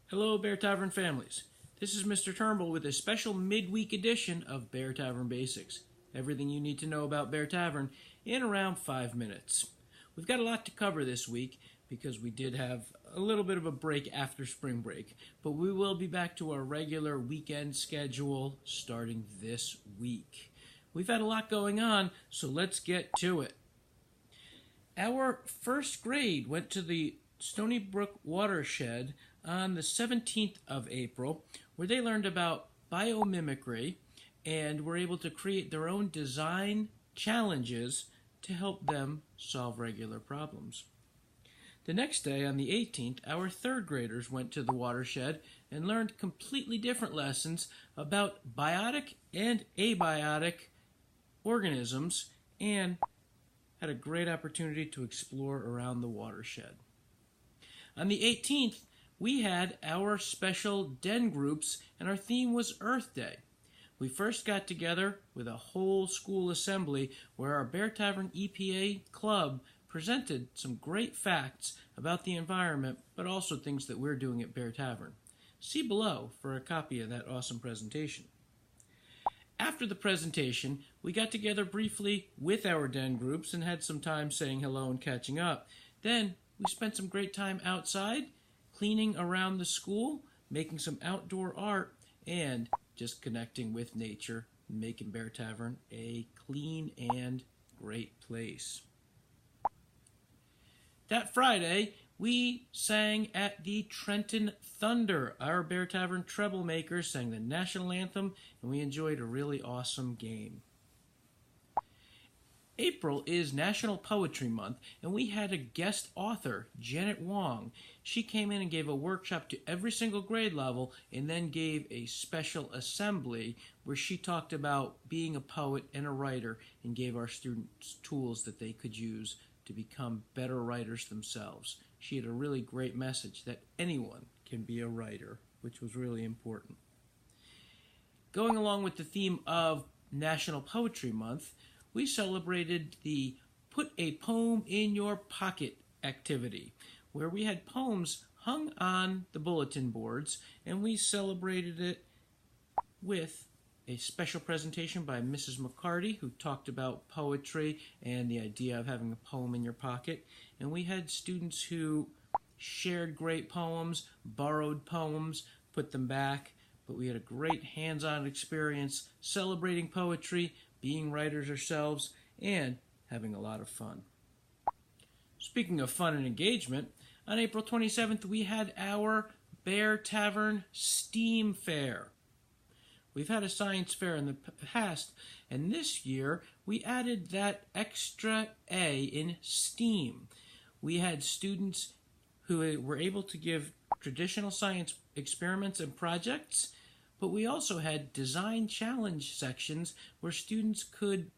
Hello, Bear Tavern families. This is Mr. Turnbull with a special midweek edition of Bear Tavern Basics. Everything you need to know about Bear Tavern in around 5 minutes. We've got a lot to cover this week because we did have a little bit of a break after spring break, but we will be back to our regular weekend schedule starting this week. We've had a lot going on, so let's get to it. Our first grade went to the Stony Brook watershed on the 17th of April, where they learned about biomimicry and were able to create their own design challenges to help them solve regular problems. The next day, on the 18th, our third graders went to the watershed and learned completely different lessons about biotic and abiotic organisms and had a great opportunity to explore around the watershed. On the 18th, we had our special den groups, and our theme was Earth Day. We first got together with a whole school assembly where our Bear Tavern EPA club presented some great facts about the environment, but also things that we're doing at Bear Tavern. See below for a copy of that awesome presentation. After the presentation, we got together briefly with our den groups and had some time saying hello and catching up. Then we spent some great time outside, cleaning around the school, making some outdoor art, and just connecting with nature, making Bear Tavern a clean and great place. That Friday, we sang at the Trenton Thunder. Our Bear Tavern treble makers sang the national anthem, and we enjoyed a really awesome game. April is National Poetry Month, and we had a guest author, Janet Wong. She came in and gave a workshop to every single grade level and then gave a special assembly where she talked about being a poet and a writer and gave our students tools that they could use to become better writers themselves. She had a really great message that anyone can be a writer, which was really important. Going along with the theme of National Poetry Month, we celebrated the Put a Poem in Your Pocket activity, where we had poems hung on the bulletin boards, and we celebrated it with a special presentation by Mrs. McCarty, who talked about poetry and the idea of having a poem in your pocket. And we had students who shared great poems, borrowed poems, put them back, but we had a great hands-on experience celebrating poetry, being writers ourselves, and having a lot of fun. Speaking of fun and engagement, on April 27th we had our Bear Tavern STEAM Fair. We've had a science fair in the past, and this year we added that extra A in STEAM. We had students who were able to give traditional science experiments and projects, but we also had design challenge sections where students could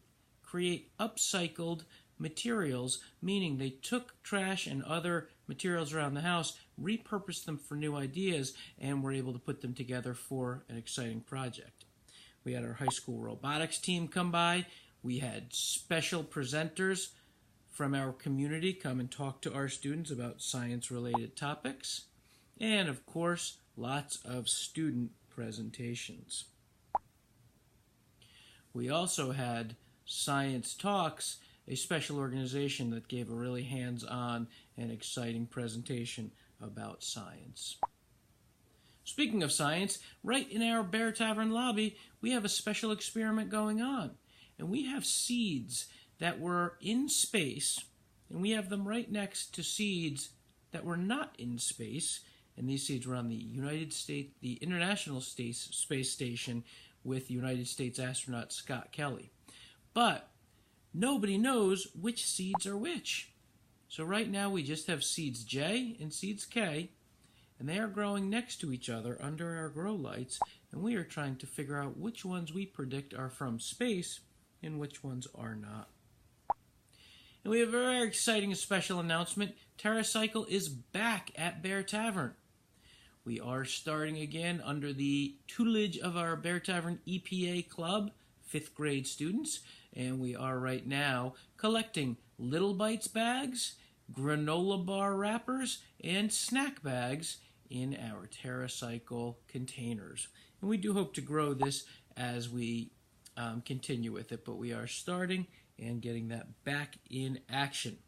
create upcycled materials, meaning they took trash and other materials around the house, repurposed them for new ideas, and were able to put them together for an exciting project. We had our high school robotics team come by. We had special presenters from our community come and talk to our students about science-related topics. And, of course, lots of student presentations. We also had Science Talks, a special organization that gave a really hands-on and exciting presentation about science. Speaking of science, right in our Bear Tavern lobby, we have a special experiment going on. And we have seeds that were in space, and we have them right next to seeds that were not in space. And these seeds were on the International Space Station with United States astronaut Scott Kelly. But nobody knows which seeds are which. So right now we just have seeds J and seeds K, and they are growing next to each other under our grow lights, and we are trying to figure out which ones we predict are from space and which ones are not. And we have a very exciting special announcement. TerraCycle is back at Bear Tavern. We are starting again under the tutelage of our Bear Tavern EPA Club, 5th grade students, and we are right now collecting Little Bites bags, granola bar wrappers, and snack bags in our TerraCycle containers. And we do hope to grow this as we continue with it, but we are starting and getting that back in action.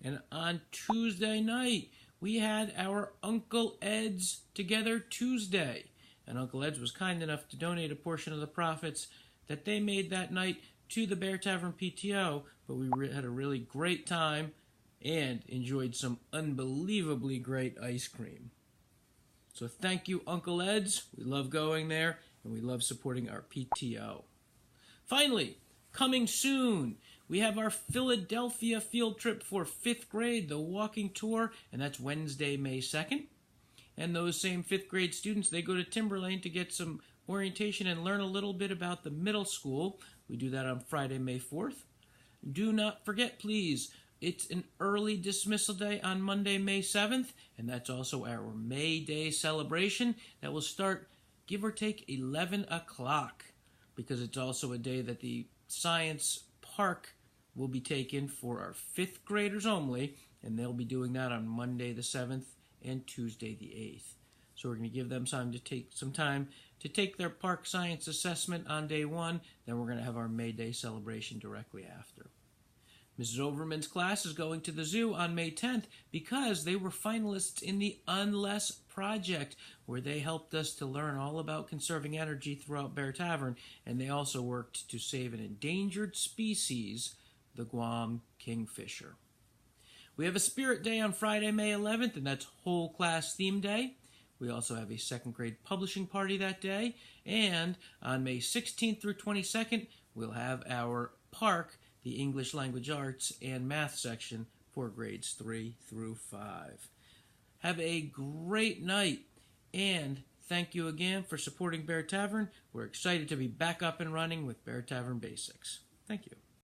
And on Tuesday night, we had our Uncle Ed's Together Tuesday. And Uncle Ed's was kind enough to donate a portion of the profits that they made that night to the Bear Tavern PTO, but we had a really great time and enjoyed some unbelievably great ice cream. So thank you, Uncle Ed's. We love going there, and we love supporting our PTO. Finally, coming soon, we have our Philadelphia field trip for 5th grade, the walking tour, and that's Wednesday, May 2nd. And those same 5th grade students, they go to Timberlane to get some orientation and learn a little bit about the middle school. We do that on Friday, May 4th. Do not forget, please, it's an early dismissal day on Monday, May 7th, and that's also our May Day celebration that will start, give or take, 11 o'clock, because it's also a day that the Science Park will be taken for our 5th graders only, and they'll be doing that on Monday the 7th and Tuesday the 8th. So we're going to give them some time to take their park science assessment on day 1, then we're going to have our May Day celebration directly after. Mrs. Overman's class is going to the zoo on May 10th because they were finalists in the Unless project, where they helped us to learn all about conserving energy throughout Bear Tavern, and they also worked to save an endangered species, the Guam kingfisher. We have a Spirit Day on Friday, May 11th, and that's whole class theme day. We also have a 2nd grade publishing party that day, and on May 16th through 22nd, we'll have our park, the English Language Arts and Math section for grades 3 through 5. Have a great night, and thank you again for supporting Bear Tavern. We're excited to be back up and running with Bear Tavern Basics. Thank you.